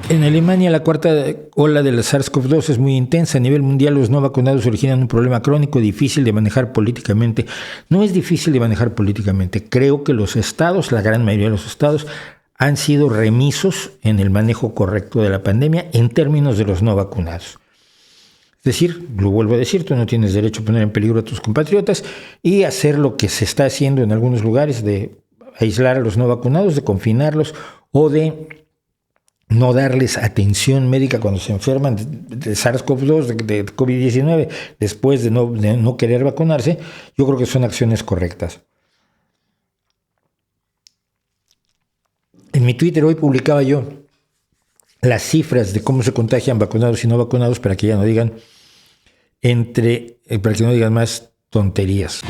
En Alemania la cuarta ola de la SARS-CoV-2 es muy intensa. A nivel mundial los no vacunados originan un problema crónico difícil de manejar políticamente. No es difícil de manejar políticamente. Creo que los estados, la gran mayoría de los estados, han sido remisos en el manejo correcto de la pandemia en términos de los no vacunados. Es decir, lo vuelvo a decir, tú no tienes derecho a poner en peligro a tus compatriotas y hacer lo que se está haciendo en algunos lugares de aislar a los no vacunados, de confinarlos o de no darles atención médica cuando se enferman de SARS-CoV-2, de COVID-19, después de no querer vacunarse. Yo creo que son acciones correctas. En mi Twitter hoy publicaba yo las cifras de cómo se contagian vacunados y no vacunados para que ya no digan para que no digan más tonterías.